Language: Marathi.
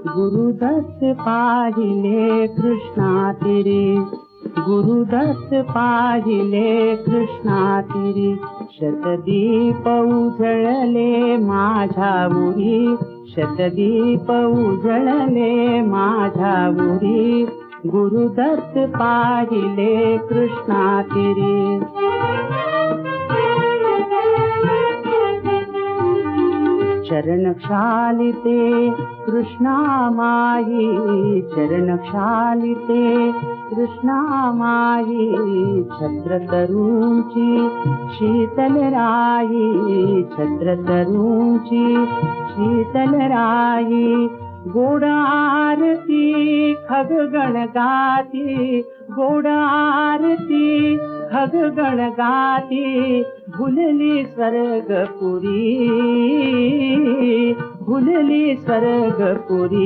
गुरुदत्त पाहिले कृष्णा तिरी, गुरुदत्त पाहिले कृष्णा तिरी. शतदीप उजळले माझ्या उरी, शतदीप उजळले माझ्या उरी. गुरुदत्त पाहिले कृष्णा तिरी. चरण क्षालिते कृष्णा माई, चरण क्षालिते कृष्णा माई. छत्र तरुंची शीतल राई, छत्र तरुंची शीतल राई. गोड आरती खगगण गाती, गोड आरती खगगण गाती. भुलली स्वर्गपुरी, भुलली स्वर्गपुरी.